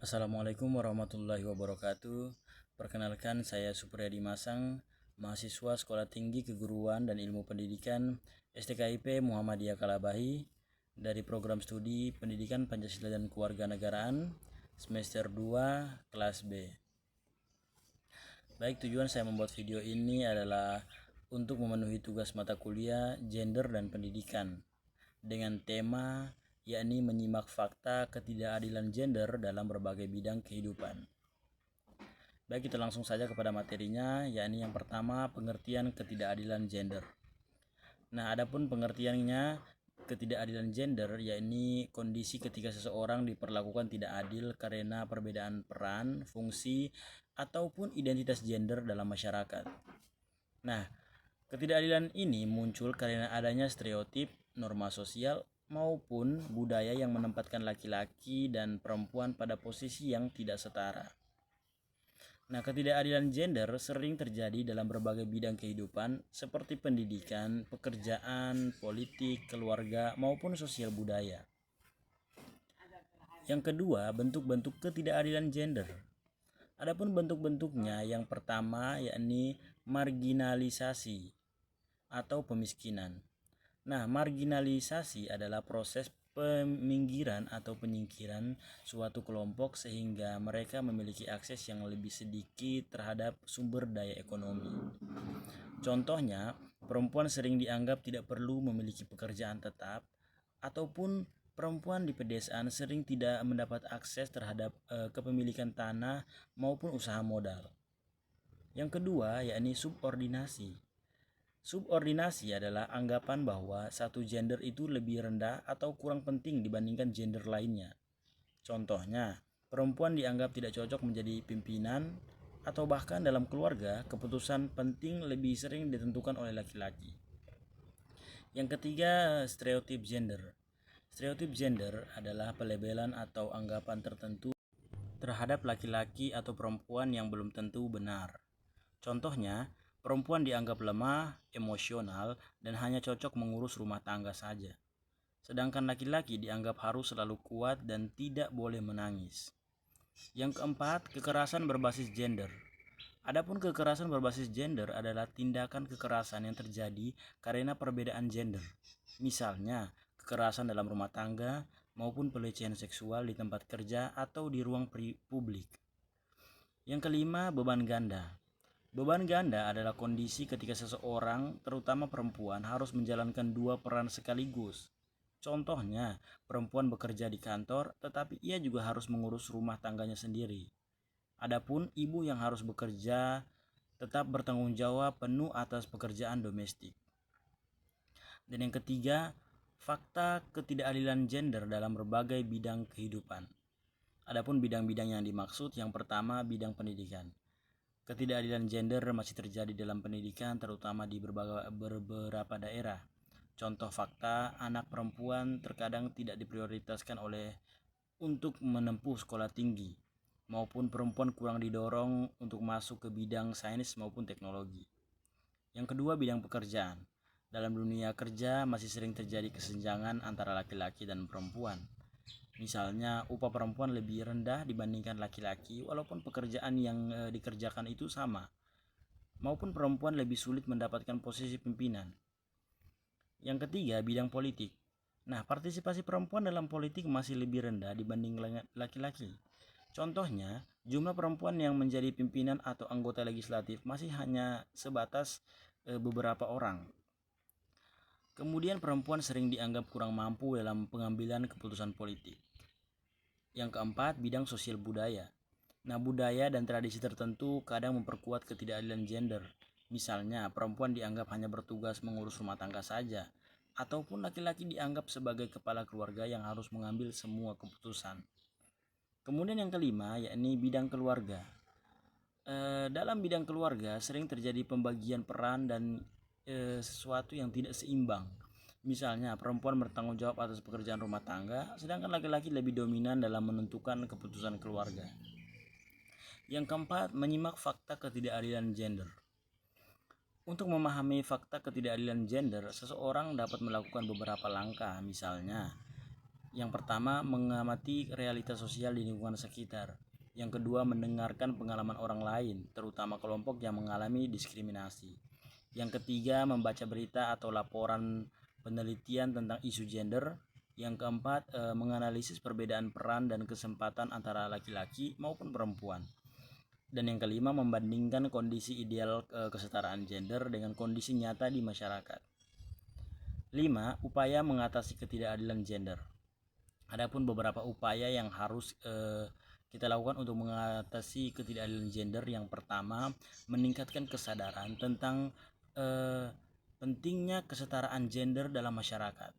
Assalamualaikum warahmatullahi wabarakatuh. Perkenalkan, saya Supriyadi Masang, mahasiswa Sekolah Tinggi Keguruan dan Ilmu Pendidikan STKIP Muhammadiyah Kalabahi dari program studi Pendidikan Pancasila dan Kewarganegaraan semester 2 kelas B. Baik, tujuan saya membuat video ini adalah untuk memenuhi tugas mata kuliah Gender dan Pendidikan dengan tema yakni menyimak fakta ketidakadilan gender dalam berbagai bidang kehidupan. Baik, kita langsung saja kepada materinya, yakni yang pertama pengertian ketidakadilan gender. Nah, adapun pengertiannya, ketidakadilan gender yakni kondisi ketika seseorang diperlakukan tidak adil karena perbedaan peran, fungsi, ataupun identitas gender dalam masyarakat. Nah, ketidakadilan ini muncul karena adanya stereotip, norma sosial, maupun budaya yang menempatkan laki-laki dan perempuan pada posisi yang tidak setara. Nah, ketidakadilan gender sering terjadi dalam berbagai bidang kehidupan seperti pendidikan, pekerjaan, politik, keluarga, maupun sosial budaya. Yang kedua, bentuk-bentuk ketidakadilan gender. Adapun bentuk-bentuknya, yang pertama yakni marginalisasi atau pemiskinan. Nah, marginalisasi adalah proses peminggiran atau penyingkiran suatu kelompok sehingga mereka memiliki akses yang lebih sedikit terhadap sumber daya ekonomi. Contohnya, perempuan sering dianggap tidak perlu memiliki pekerjaan tetap, ataupun perempuan di pedesaan sering tidak mendapat akses terhadap kepemilikan tanah maupun usaha modal. Yang kedua, yakni subordinasi. Subordinasi adalah anggapan bahwa satu gender itu lebih rendah atau kurang penting dibandingkan gender lainnya. Contohnya, perempuan dianggap tidak cocok menjadi pimpinan, atau bahkan dalam keluarga, keputusan penting lebih sering ditentukan oleh laki-laki. Yang ketiga, stereotip gender. Stereotip gender adalah pelebelan atau anggapan tertentu terhadap laki-laki atau perempuan yang belum tentu benar. Contohnya, perempuan dianggap lemah, emosional, dan hanya cocok mengurus rumah tangga saja. Sedangkan laki-laki dianggap harus selalu kuat dan tidak boleh menangis. Yang keempat, kekerasan berbasis gender. Adapun kekerasan berbasis gender adalah tindakan kekerasan yang terjadi karena perbedaan gender. Misalnya, kekerasan dalam rumah tangga maupun pelecehan seksual di tempat kerja atau di ruang publik. Yang kelima, beban ganda. Beban ganda adalah kondisi ketika seseorang, terutama perempuan, harus menjalankan dua peran sekaligus. Contohnya, perempuan bekerja di kantor, tetapi ia juga harus mengurus rumah tangganya sendiri. Adapun ibu yang harus bekerja tetap bertanggung jawab penuh atas pekerjaan domestik. Dan yang ketiga, fakta ketidakadilan gender dalam berbagai bidang kehidupan. Adapun bidang-bidang yang dimaksud, yang pertama bidang pendidikan. Ketidakadilan gender masih terjadi dalam pendidikan, terutama di beberapa daerah. Contoh fakta, anak perempuan terkadang tidak diprioritaskan untuk menempuh sekolah tinggi, maupun perempuan kurang didorong untuk masuk ke bidang sains maupun teknologi. Yang kedua, bidang pekerjaan. Dalam dunia kerja masih sering terjadi kesenjangan antara laki-laki dan perempuan. Misalnya, upah perempuan lebih rendah dibandingkan laki-laki walaupun pekerjaan yang dikerjakan itu sama. Maupun perempuan lebih sulit mendapatkan posisi pimpinan. Yang ketiga, bidang politik. Nah, partisipasi perempuan dalam politik masih lebih rendah dibanding laki-laki. Contohnya, jumlah perempuan yang menjadi pimpinan atau anggota legislatif masih hanya sebatas beberapa orang. Kemudian perempuan sering dianggap kurang mampu dalam pengambilan keputusan politik. Yang keempat, bidang sosial budaya. Nah, budaya dan tradisi tertentu kadang memperkuat ketidakadilan gender. Misalnya, perempuan dianggap hanya bertugas mengurus rumah tangga saja, ataupun laki-laki dianggap sebagai kepala keluarga yang harus mengambil semua keputusan. Kemudian yang kelima, yakni bidang keluarga. Dalam bidang keluarga sering terjadi pembagian peran dan sesuatu yang tidak seimbang. Misalnya, perempuan bertanggung jawab atas pekerjaan rumah tangga, sedangkan laki-laki lebih dominan dalam menentukan keputusan keluarga. Yang keempat, menyimak fakta ketidakadilan gender. Untuk memahami fakta ketidakadilan gender, seseorang dapat melakukan beberapa langkah. Misalnya, Yang pertama, mengamati realitas sosial di lingkungan sekitar. Yang kedua, mendengarkan pengalaman orang lain, terutama kelompok yang mengalami diskriminasi. Yang ketiga, membaca berita atau laporan penelitian tentang isu gender. Yang keempat, menganalisis perbedaan peran dan kesempatan antara laki-laki maupun perempuan. Dan yang kelima, membandingkan kondisi ideal kesetaraan gender dengan kondisi nyata di masyarakat. 5. Upaya mengatasi ketidakadilan gender. Adapun beberapa upaya yang harus kita lakukan untuk mengatasi ketidakadilan gender. Yang pertama, meningkatkan kesadaran tentang pentingnya kesetaraan gender dalam masyarakat.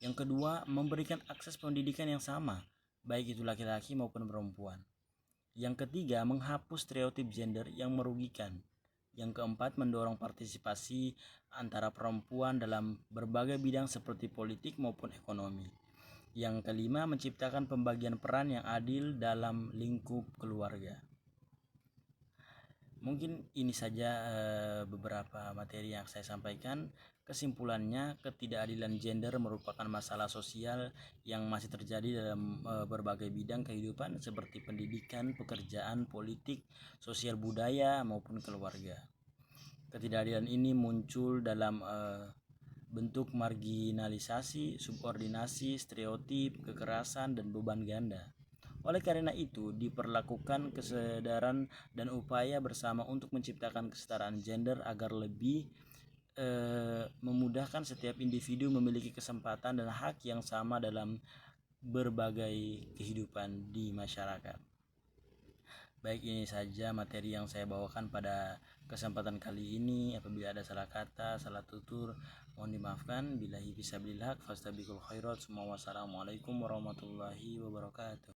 Yang kedua, memberikan akses pendidikan yang sama, baik itu laki-laki maupun perempuan. Yang ketiga, menghapus stereotip gender yang merugikan. Yang keempat, mendorong partisipasi antara perempuan dalam berbagai bidang seperti politik maupun ekonomi. Yang kelima, menciptakan pembagian peran yang adil dalam lingkup keluarga. Mungkin ini saja beberapa materi yang saya sampaikan. Kesimpulannya, ketidakadilan gender merupakan masalah sosial yang masih terjadi dalam berbagai bidang kehidupan seperti pendidikan, pekerjaan, politik, sosial budaya maupun keluarga. Ketidakadilan ini muncul dalam bentuk marginalisasi, subordinasi, stereotip, kekerasan, dan beban ganda. Oleh karena itu, diperlakukan kesadaran dan upaya bersama untuk menciptakan kesetaraan gender agar lebih memudahkan setiap individu memiliki kesempatan dan hak yang sama dalam berbagai kehidupan di masyarakat. Baik, ini saja materi yang saya bawakan pada kesempatan kali ini. Apabila ada salah kata, salah tutur, mohon dimaafkan. Billahi fisabilillah, fastabiqul khairat. Wassalamualaikum warahmatullahi wabarakatuh.